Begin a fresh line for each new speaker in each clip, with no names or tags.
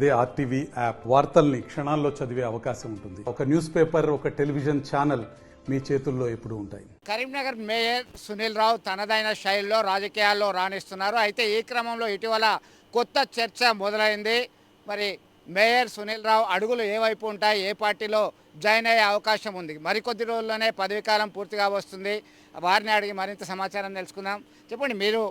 అదే RTV app వార్తల్ని క్షణాల్లో చదివే అవకాశం ఉంటుంది. ఒక న్యూస్ పేపర్, ఒక టెలివిజన్ ఛానల్ మీ చేతుల్లో ఎప్పుడూ ఉంటాయి.
కరీంనగర్ మేయర్ సునీల్ రావు తనదైన శైలిలో రాజకీయాల్లో రాణిస్తున్నారు. అయితే ఈ క్రమంలో ఇటీవల కొత్త చర్చ మొదలైంది. మరి మేయర్ సునీల్ రావు అడుగులు ఏ వైపు ఉంటాయి, ఏ పార్టీలో జాయిన్ అయ్యే అవకాశం ఉంది? మరికొద్ది రోజుల్లోనే పదవీకాలం పూర్తిగా వస్తుంది. వారిని అడిగి మరింత సమాచారం తెలుసుకుందాం. చెప్పండి, మీరు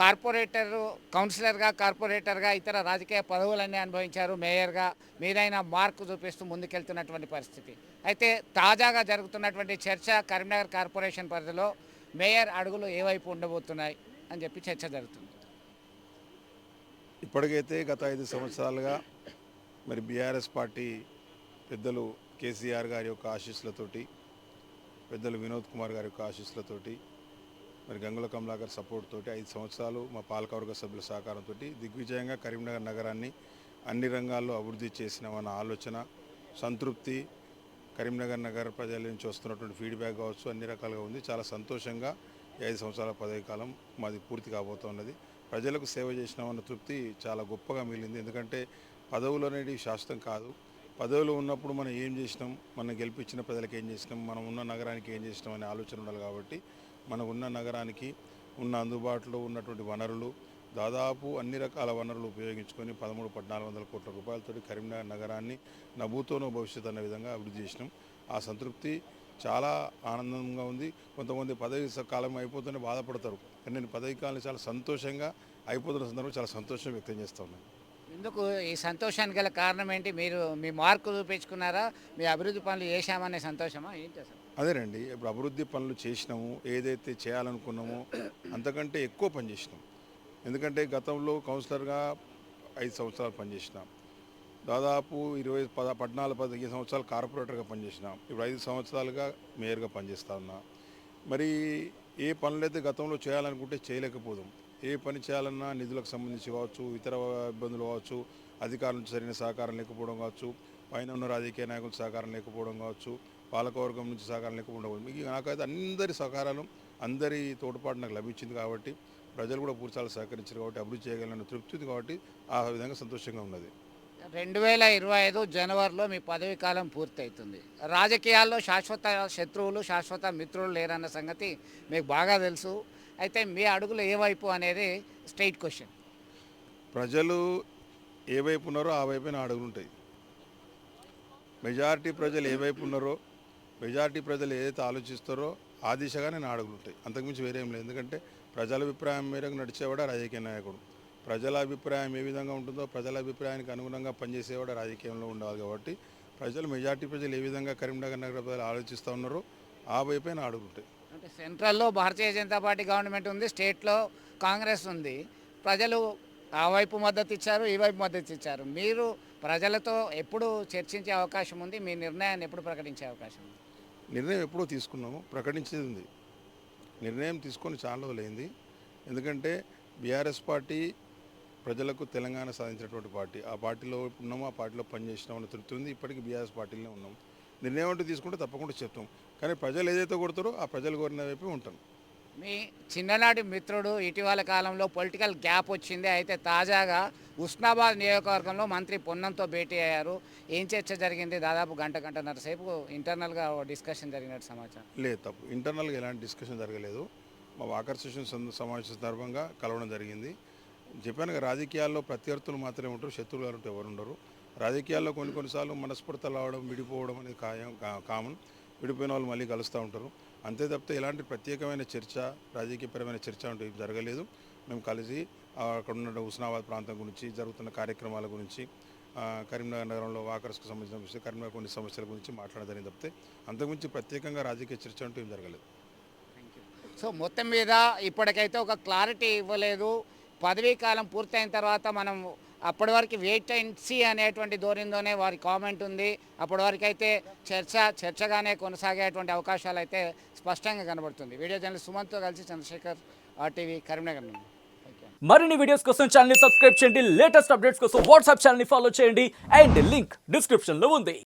కార్పొరేటర్, కౌన్సిలర్గా, కార్పొరేటర్గా ఇతర రాజకీయ పదవులన్నీ అనుభవించారు. మేయర్గా మీదైన మార్కు చూపిస్తూ ముందుకెళ్తున్నటువంటి పరిస్థితి. అయితే తాజాగా జరుగుతున్నటువంటి చర్చ కరీంనగర్ కార్పొరేషన్ పరిధిలో మేయర్ అడుగులు ఏ వైపు ఉండబోతున్నాయి అని చెప్పి చర్చ జరుగుతుంది.
ఇప్పటికైతే గత 5 సంవత్సరాలుగా మరి బీఆర్ఎస్ పార్టీ పెద్దలు కేసీఆర్ గారి యొక్క ఆశీస్సులతోటి, పెద్దలు వినోద్ కుమార్ గారి యొక్క ఆశీస్సులతోటి, మరి గంగుల కమలాకర్ సపోర్ట్ తోటి 5 సంవత్సరాలు మా పాలకవర్గ సభ్యుల సహకారంతో దిగ్విజయంగా కరీంనగర్ నగరాన్ని అన్ని రంగాల్లో అభివృద్ధి చేసినామన్న ఆలోచన, సంతృప్తి, కరీంనగర్ నగర ప్రజల నుంచి వస్తున్నటువంటి ఫీడ్బ్యాక్ కావచ్చు, అన్ని రకాలుగా ఉంది. చాలా సంతోషంగా 5 సంవత్సరాల పదవి కాలం మాది పూర్తి కాబోతున్నది. ప్రజలకు సేవ చేసినామన్న తృప్తి చాలా గొప్పగా మిగిలింది. ఎందుకంటే పదవులు అనేవి శాశ్వతం కాదు. పదవులు ఉన్నప్పుడు మనం ఏం చేసినాం, మనం గెలిపించిన ప్రజలకు ఏం చేసినాం, మనం ఉన్న నగరానికి ఏం చేసినాం అనే ఆలోచన ఉండాలి. కాబట్టి మనం ఉన్న నగరానికి ఉన్న అందుబాటులో ఉన్నటువంటి వనరులు, దాదాపు అన్ని రకాల వనరులు ఉపయోగించుకొని 13-1400 కోట్ల రూపాయలతోటి కరీంనగర్ నగరాన్ని నభూతోనో భవిష్యత్ అనే విధంగా అభివృద్ధి చేసినాం. ఆ సంతృప్తి చాలా ఆనందంగా ఉంది. కొంతమంది పదవి కాలం అయిపోతూనే బాధపడతారు, కానీ నేను పదవి కాలం చాలా సంతోషంగా అయిపోతున్న సందర్భంగా చాలా సంతోషం వ్యక్తం చేస్తూ ఉన్నాను.
ఎందుకు ఈ సంతోషానికి గల కారణం ఏంటి? మీరు మీ మార్కు చూపించుకున్నారా, మీ అభివృద్ధి పనులు చేశామనే సంతోషమా, ఏంటి అసలు?
అదేనండి, ఇప్పుడు అభివృద్ధి పనులు చేసినాము, ఏదైతే చేయాలనుకున్నామో అంతకంటే ఎక్కువ పని చేసినాం. ఎందుకంటే గతంలో కౌన్సిలర్గా 5 సంవత్సరాలు పనిచేసినాం, దాదాపు 14-15 సంవత్సరాలు కార్పొరేటర్గా పనిచేసినాం, ఇప్పుడు 5 సంవత్సరాలుగా మేయర్గా పనిచేస్తా ఉన్నా. మరి ఏ పనులైతే గతంలో చేయాలనుకుంటే చేయలేకపోదాం, ఏ పని చేయాలన్నా నిధులకు సంబంధించి కావచ్చు, ఇతర ఇబ్బందులు కావచ్చు, అధికారుల నుంచి సరైన సహకారం లేకపోవడం కావచ్చు, పైన ఉన్న రాజకీయ నాయకుల సహకారం లేకపోవడం కావచ్చు, పాలకవర్గం నుంచి సహకారం లేకపోవడం, మీకు నాకైతే అందరి సహకారం, అందరి తోడ్పాటు నాకు లభించింది. కాబట్టి ప్రజలు కూడా పూర్తిగా సహకరించారు కాబట్టి అభివృద్ధి చేయగలన తృప్తి ఉంది. కాబట్టి ఆ విధంగా సంతోషంగా ఉన్నది.
2025 జనవరిలో మీ పదవీ కాలం పూర్తవుతుంది. రాజకీయాల్లో శాశ్వత శత్రువులు, శాశ్వత మిత్రులు లేరన్న సంగతి మీకు బాగా తెలుసు. అయితే మీ అడుగులు ఏ వైపు అనేది స్ట్రైట్ క్వశ్చన్.
ప్రజలు ఏ వైపు ఉన్నారో ఆ వైపే నా అడుగులు ఉంటాయి. మెజారిటీ ప్రజలు ఏ వైపు ఉన్నారో, మెజారిటీ ప్రజలు ఏదైతే ఆలోచిస్తారో ఆ దిశగానే నా అడుగులు ఉంటాయి. అంతకుమించి వేరేం లేదు. ఎందుకంటే ప్రజల అభిప్రాయం మేరకు నడిచేవాడు రాజకీయ నాయకుడు. ప్రజల అభిప్రాయం ఏ విధంగా ఉంటుందో ప్రజల అభిప్రాయానికి అనుగుణంగా పనిచేసేవాడు రాజకీయంలో ఉండాలి. కాబట్టి ప్రజలు, మెజారిటీ ప్రజలు ఏ విధంగా కరీంనగర్ నగర ప్రజలు ఆలోచిస్తూ ఉన్నారో ఆ వైపే నా అడుగులు ఉంటాయి.
అంటే సెంట్రల్లో భారతీయ జనతా పార్టీ గవర్నమెంట్ ఉంది, స్టేట్లో కాంగ్రెస్ ఉంది. ప్రజలు ఆ వైపు మద్దతు ఇచ్చారు, ఈ వైపు మద్దతు ఇచ్చారు. మీరు ప్రజలతో ఎప్పుడు చర్చించే అవకాశం ఉంది? మీ నిర్ణయాన్ని ఎప్పుడు ప్రకటించే అవకాశం ఉంది?
నిర్ణయం ఎప్పుడో తీసుకున్నాము, ప్రకటించేది ఉంది. నిర్ణయం తీసుకొని చాలా రోజులైంది. ఎందుకంటే బీఆర్ఎస్ పార్టీ ప్రజలకు తెలంగాణ సాధించినటువంటి పార్టీ. ఆ పార్టీలో ఉన్నాము, ఆ పార్టీలో పనిచేసినామని తృప్తి ఉంది. ఇప్పటికీ బీఆర్ఎస్ పార్టీలోనే ఉన్నాం. నిర్ణయం అంటూ తీసుకుంటే తప్పకుండా చెప్తాం. కానీ ప్రజలు ఏదైతే కొడతారో ఆ ప్రజలు కోరిన వైపే ఉంటాం.
మీ చిన్ననాటి మిత్రుడు ఇటీవల కాలంలో పొలిటికల్ గ్యాప్ వచ్చింది. అయితే తాజాగా ఉస్నాబాద్ నియోజకవర్గంలో మంత్రి పొన్నంతో భేటీ అయ్యారు. ఏం చర్చ జరిగింది? దాదాపు గంటన్నర సేపు ఇంటర్నల్గా డిస్కషన్ జరిగినట్టు సమాచారం.
లేదు, తప్పు. ఇంటర్నల్గా ఎలాంటి డిస్కషన్ జరగలేదు. మా వాకర్ సెషన్ సమావేశం సందర్భంగా కలవడం జరిగింది. చెప్పాను, రాజకీయాల్లో ప్రత్యర్థులు మాత్రమే ఉంటారు, శత్రువులు అంటూ ఎవరు ఉండరు. రాజకీయాల్లో కొన్నిసార్లు మనస్ఫూర్తలు రావడం, విడిపోవడం అనేది కామన్. విడిపోయిన వాళ్ళు మళ్ళీ కలుస్తూ ఉంటారు. అంతే తప్పితే ఎలాంటి ప్రత్యేకమైన చర్చ, రాజకీయపరమైన చర్చ అంటూ జరగలేదు. మేము కలిసి అక్కడ ఉన్న హుస్నాబాద్ ప్రాంతం గురించి, జరుగుతున్న కార్యక్రమాల గురించి, కరీంనగర్ నగరంలో వాకర్స్కు సంబంధించిన విషయం, కరీంనగర్ కొన్ని సమస్యల గురించి మాట్లాడదని తప్పితే అంతకుమించి ప్రత్యేకంగా రాజకీయ చర్చ అంటూ ఏం జరగలేదు.
సో మొత్తం మీద ఇప్పటికైతే ఒక క్లారిటీ ఇవ్వలేదు. పదవీ కాలం పూర్తయిన తర్వాత మనం అప్పటి వరకు వెయిట్ అండ్ సీ అనేటువంటి ధోరణిలోనే వారి కామెంట్ ఉంది. అప్పటి వరకు అయితే చర్చగానే కొనసాగేటువంటి అవకాశాలు అయితే స్పష్టంగా కనబడుతుంది. వీడియో జర్నలిస్ట్ సుమంత్తో కలిసి చంద్రశేఖర్, RTV, కరీంనగర్ నుండి.
మరిన్ని వీడియోస్ కోసం ఛానల్ ని సబ్స్క్రైబ్ చేయండి. లేటెస్ట్ అప్డేట్స్ కోసం వాట్సాప్ ఛానల్ ని ఫాలో చేయండి. అండ్ లింక్ డిస్క్రిప్షన్ లో ఉంది.